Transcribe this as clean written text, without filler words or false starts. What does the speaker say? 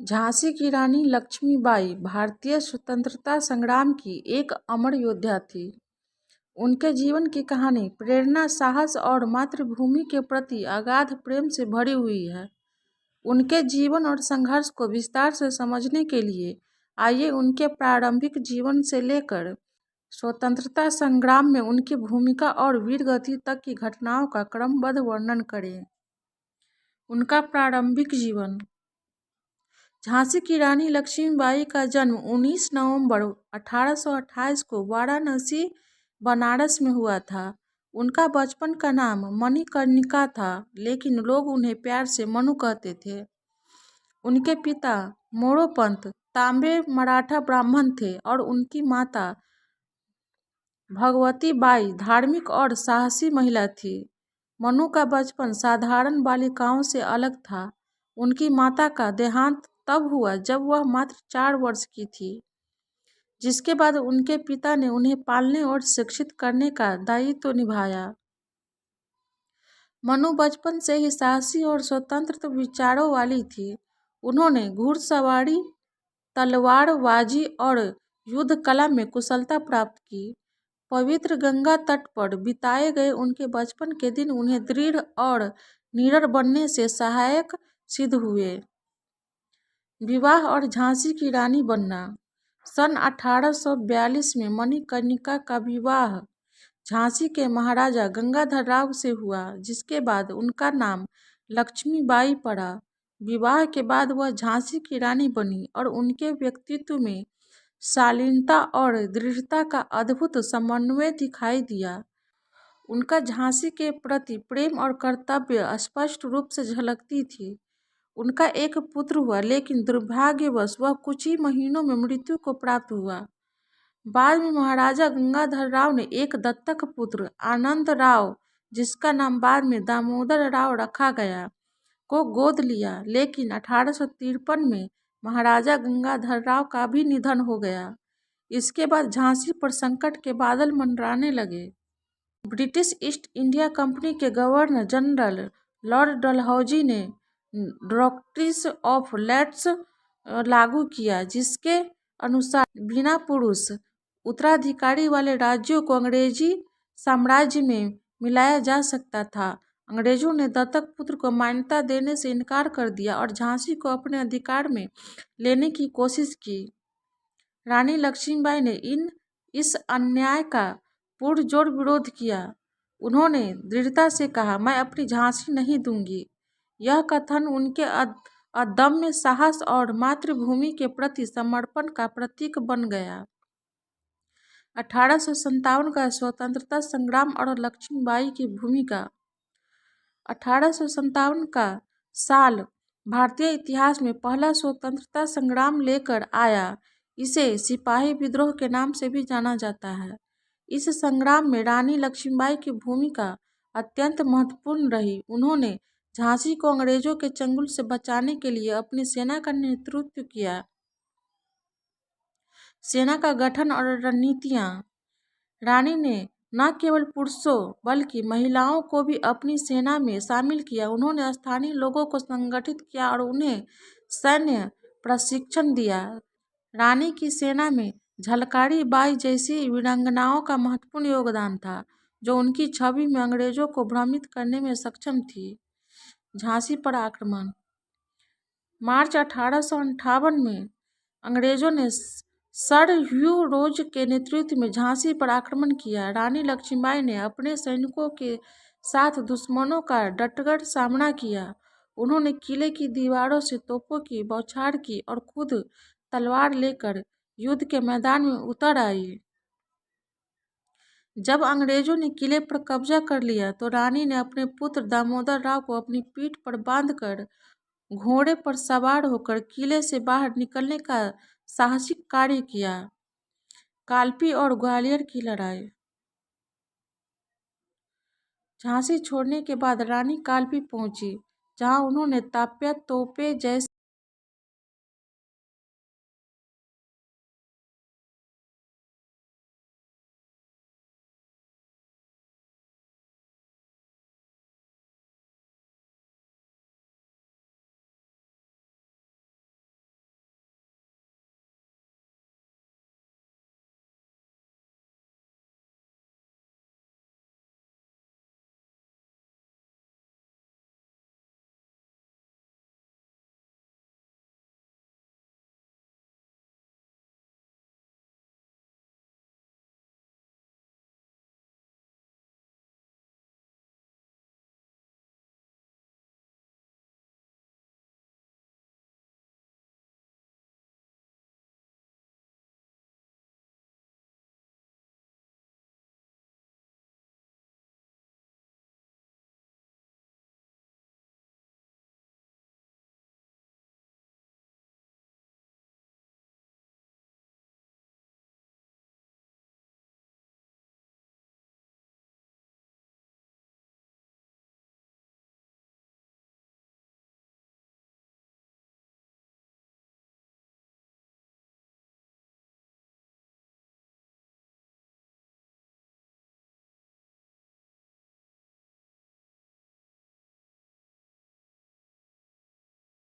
झांसी की रानी लक्ष्मीबाई भारतीय स्वतंत्रता संग्राम की एक अमर योद्धा थी। उनके जीवन की कहानी प्रेरणा, साहस और मातृभूमि के प्रति अगाध प्रेम से भरी हुई है। उनके जीवन और संघर्ष को विस्तार से समझने के लिए आइए उनके प्रारंभिक जीवन से लेकर स्वतंत्रता संग्राम में उनकी भूमिका और वीरगति तक की घटनाओं का क्रमबद्ध वर्णन करें। उनका प्रारंभिक जीवन। झांसी की रानी लक्ष्मीबाई का जन्म 19 नवंबर 1828 को वाराणसी, बनारस में हुआ था। उनका बचपन का नाम मणिकर्णिका था, लेकिन लोग उन्हें प्यार से मनु कहते थे। उनके पिता मोरोपंत तांबे मराठा ब्राह्मण थे और उनकी माता भगवती बाई धार्मिक और साहसी महिला थी। मनु का बचपन साधारण बालिकाओं से अलग था। उनकी माता का देहांत तब हुआ जब वह मात्र 4 वर्ष की थी, जिसके बाद उनके पिता ने उन्हें पालने और शिक्षित करने का दायित्व निभाया। मनु बचपन से ही साहसी और स्वतंत्र विचारों वाली थी। उन्होंने घुड़सवारी, तलवारबाजी और युद्ध कला में कुशलता प्राप्त की। पवित्र गंगा तट पर बिताए गए उनके बचपन के दिन उन्हें दृढ़ और निडर बनने से सहायक सिद्ध हुए। विवाह और झांसी की रानी बनना। सन 1842 में मणिकर्णिका का विवाह झांसी के महाराजा गंगाधर राव से हुआ, जिसके बाद उनका नाम लक्ष्मीबाई पड़ा। विवाह के बाद वह झांसी की रानी बनी और उनके व्यक्तित्व में शालीनता और दृढ़ता का अद्भुत समन्वय दिखाई दिया। उनका झांसी के प्रति प्रेम और कर्तव्य स्पष्ट रूप से झलकती थी। उनका एक पुत्र हुआ, लेकिन दुर्भाग्यवश वह कुछ ही महीनों में मृत्यु को प्राप्त हुआ। बाद में महाराजा गंगाधर राव ने एक दत्तक पुत्र आनंद राव, जिसका नाम बाद में दामोदर राव रखा गया, को गोद लिया। लेकिन 1853 में महाराजा गंगाधर राव का भी निधन हो गया। इसके बाद झांसी पर संकट के बादल मंडराने लगे। ब्रिटिश ईस्ट इंडिया कंपनी के गवर्नर जनरल लॉर्ड डलहौजी ने डॉक्ट्रिन ऑफ लैट्स लागू किया, जिसके अनुसार बिना पुरुष उत्तराधिकारी वाले राज्यों को अंग्रेजी साम्राज्य में मिलाया जा सकता था। अंग्रेजों ने दत्तक पुत्र को मान्यता देने से इनकार कर दिया और झांसी को अपने अधिकार में लेने की कोशिश की। रानी लक्ष्मीबाई ने इस अन्याय का पुरजोर विरोध किया। उन्होंने दृढ़ता से कहा, मैं अपनी झांसी नहीं दूंगी। यह कथन उनके अदम्य साहस और मातृभूमि के प्रति समर्पण का प्रतीक बन गया। 1857 का स्वतंत्रता संग्राम और लक्ष्मीबाई की भूमिका। 1857 का साल भारतीय इतिहास में पहला स्वतंत्रता संग्राम लेकर आया। इसे सिपाही विद्रोह के नाम से भी जाना जाता है। इस संग्राम में रानी लक्ष्मीबाई की भूमिका अत्यंत महत्वपूर्ण रही। उन्होंने झांसी को अंग्रेजों के चंगुल से बचाने के लिए अपनी सेना का नेतृत्व किया। सेना का गठन और रणनीतियाँ। रानी ने न केवल पुरुषों बल्कि महिलाओं को भी अपनी सेना में शामिल किया। उन्होंने स्थानीय लोगों को संगठित किया और उन्हें सैन्य प्रशिक्षण दिया। रानी की सेना में झलकारी बाई जैसी वीरांगनाओं का महत्वपूर्ण योगदान था, जो उनकी छवि में अंग्रेजों को भ्रमित करने में सक्षम थी। झांसी पर आक्रमण। मार्च 1858 में अंग्रेजों ने सर ह्यू रोज के नेतृत्व में झांसी पर आक्रमण किया। रानी लक्ष्मीबाई ने अपने सैनिकों के साथ दुश्मनों का डटकर सामना किया। उन्होंने किले की दीवारों से तोपों की बौछार की और खुद तलवार लेकर युद्ध के मैदान में उतर आई। जब अंग्रेजों ने किले पर कब्जा कर लिया तो रानी ने अपने पुत्र दामोदर राव को अपनी पीठ पर बांधकर घोड़े पर सवार होकर किले से बाहर निकलने का साहसिक कार्य किया। कालपी और ग्वालियर की लड़ाई। झांसी छोड़ने के बाद रानी कालपी पहुंची, जहां उन्होंने ताप्या तोपे जैसे